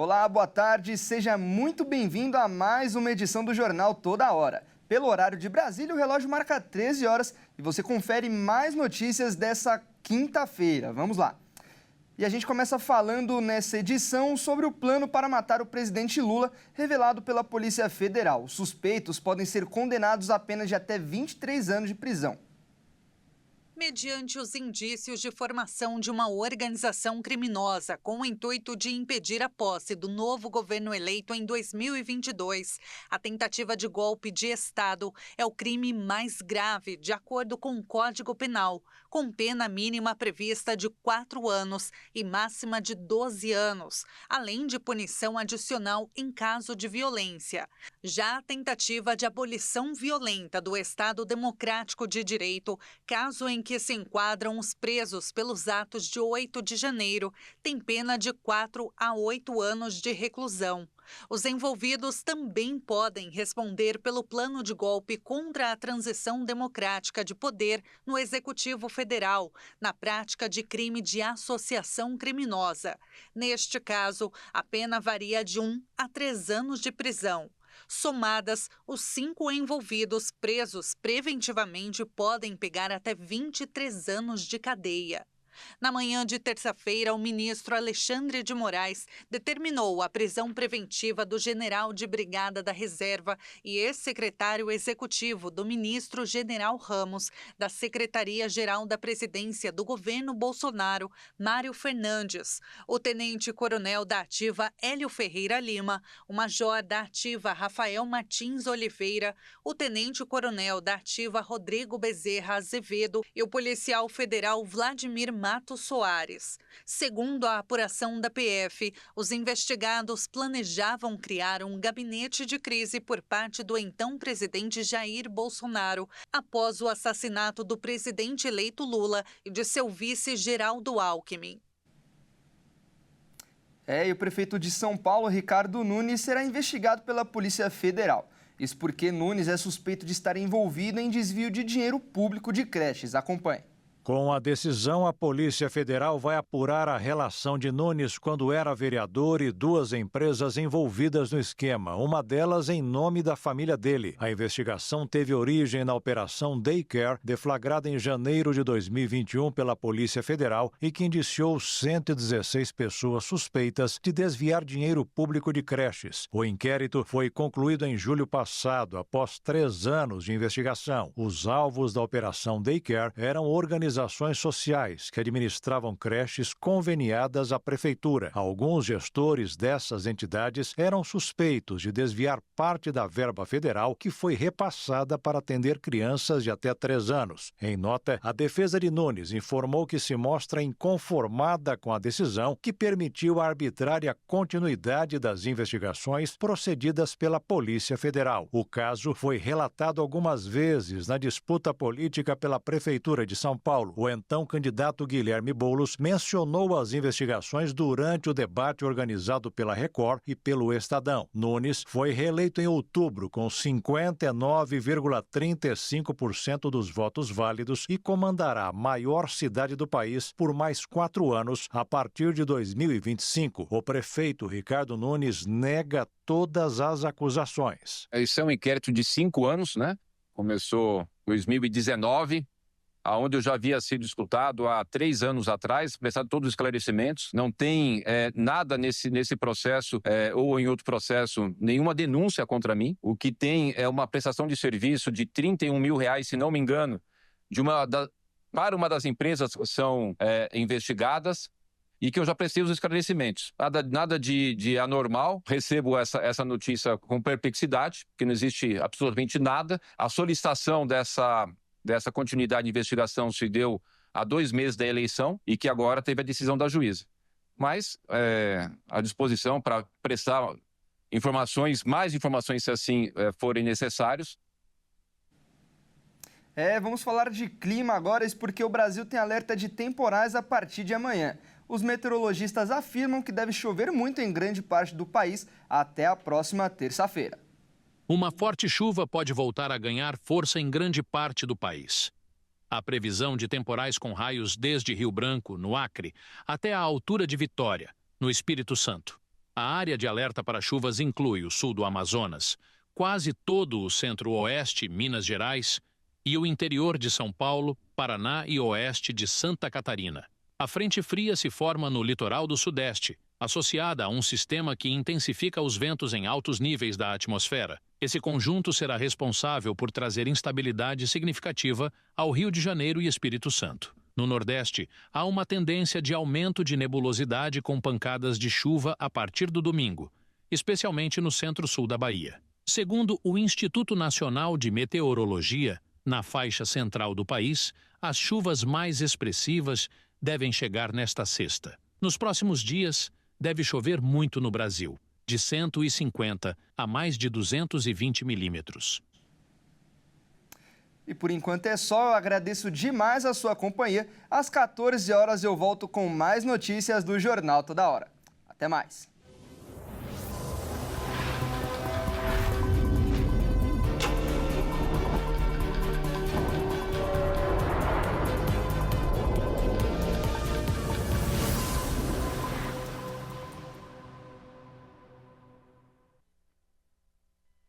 Olá, boa tarde, seja muito bem-vindo a mais uma edição do Jornal Toda Hora. Pelo horário de Brasília, o relógio marca 13 horas e você confere mais notícias dessa quinta-feira. Vamos lá. E a gente começa falando nessa edição sobre o plano para matar o presidente Lula, revelado pela Polícia Federal. Os suspeitos podem ser condenados a penas de até 23 anos de prisão. Mediante os indícios de formação de uma organização criminosa com o intuito de impedir a posse do novo governo eleito em 2022, a tentativa de golpe de Estado é o crime mais grave, de acordo com o Código Penal, com pena mínima prevista de 4 anos e máxima de 12 anos, além de punição adicional em caso de violência. Já a tentativa de abolição violenta do Estado Democrático de Direito, caso em que se enquadram os presos pelos atos de 8 de janeiro, tem pena de 4 a 8 anos de reclusão. Os envolvidos também podem responder pelo plano de golpe contra a transição democrática de poder no Executivo Federal, na prática de crime de associação criminosa. Neste caso, a pena varia de 1 a 3 anos de prisão. Somadas, os 5 envolvidos presos preventivamente podem pegar até 23 anos de cadeia. Na manhã de terça-feira, o ministro Alexandre de Moraes determinou a prisão preventiva do general de brigada da reserva e ex-secretário executivo do ministro General Ramos, da Secretaria-Geral da Presidência do governo Bolsonaro, Mário Fernandes, o tenente-coronel da ativa Hélio Ferreira Lima, o major da ativa Rafael Martins Oliveira, o tenente-coronel da ativa Rodrigo Bezerra Azevedo e o policial federal Vladimir Matos Soares. Segundo a apuração da PF, os investigados planejavam criar um gabinete de crise por parte do então presidente Jair Bolsonaro, após o assassinato do presidente eleito Lula e de seu vice Geraldo Alckmin. E o prefeito de São Paulo, Ricardo Nunes, será investigado pela Polícia Federal. Isso porque Nunes é suspeito de estar envolvido em desvio de dinheiro público de creches. Acompanhe. Com a decisão, a Polícia Federal vai apurar a relação de Nunes quando era vereador e 2 empresas envolvidas no esquema, uma delas em nome da família dele. A investigação teve origem na Operação Daycare, deflagrada em janeiro de 2021 pela Polícia Federal e que indiciou 116 pessoas suspeitas de desviar dinheiro público de creches. O inquérito foi concluído em julho passado, após 3 anos de investigação. Os alvos da Operação Daycare eram organizações sociais que administravam creches conveniadas à prefeitura. Alguns gestores dessas entidades eram suspeitos de desviar parte da verba federal que foi repassada para atender crianças de até 3 anos. Em nota, a defesa de Nunes informou que se mostra inconformada com a decisão que permitiu a arbitrária continuidade das investigações procedidas pela Polícia Federal. O caso foi relatado algumas vezes na disputa política pela Prefeitura de São Paulo. O então candidato Guilherme Boulos mencionou as investigações durante o debate organizado pela Record e pelo Estadão. Nunes foi reeleito em outubro com 59,35% dos votos válidos e comandará a maior cidade do país por mais 4 anos a partir de 2025. O prefeito Ricardo Nunes nega todas as acusações. Isso é um inquérito de 5 anos, né? Começou em 2019. Onde eu já havia sido escutado há 3 anos atrás, prestado todos os esclarecimentos. Não tem nada nesse processo ou em outro processo, nenhuma denúncia contra mim. O que tem é uma prestação de serviço de R$31 mil, se não me engano, para uma das empresas que são investigadas e que eu já prestei os esclarecimentos. Nada de anormal. Recebo essa notícia com perplexidade, porque não existe absolutamente nada. A solicitação dessa continuidade de investigação se deu há 2 meses da eleição e que agora teve a decisão da juíza. Mas à disposição para prestar mais informações se assim forem necessários. Vamos falar de clima agora, isso porque o Brasil tem alerta de temporais a partir de amanhã. Os meteorologistas afirmam que deve chover muito em grande parte do país até a próxima terça-feira. Uma forte chuva pode voltar a ganhar força em grande parte do país. A previsão de temporais com raios desde Rio Branco, no Acre, até a altura de Vitória, no Espírito Santo. A área de alerta para chuvas inclui o sul do Amazonas, quase todo o centro-oeste, Minas Gerais, e o interior de São Paulo, Paraná e oeste de Santa Catarina. A frente fria se forma no litoral do sudeste, associada a um sistema que intensifica os ventos em altos níveis da atmosfera. Esse conjunto será responsável por trazer instabilidade significativa ao Rio de Janeiro e Espírito Santo. No Nordeste, há uma tendência de aumento de nebulosidade com pancadas de chuva a partir do domingo, especialmente no centro-sul da Bahia. Segundo o Instituto Nacional de Meteorologia, na faixa central do país, as chuvas mais expressivas devem chegar nesta sexta. Nos próximos dias, deve chover muito no Brasil, de 150 a mais de 220 milímetros. E por enquanto é só, eu agradeço demais a sua companhia. Às 14 horas eu volto com mais notícias do Jornal Toda Hora. Até mais!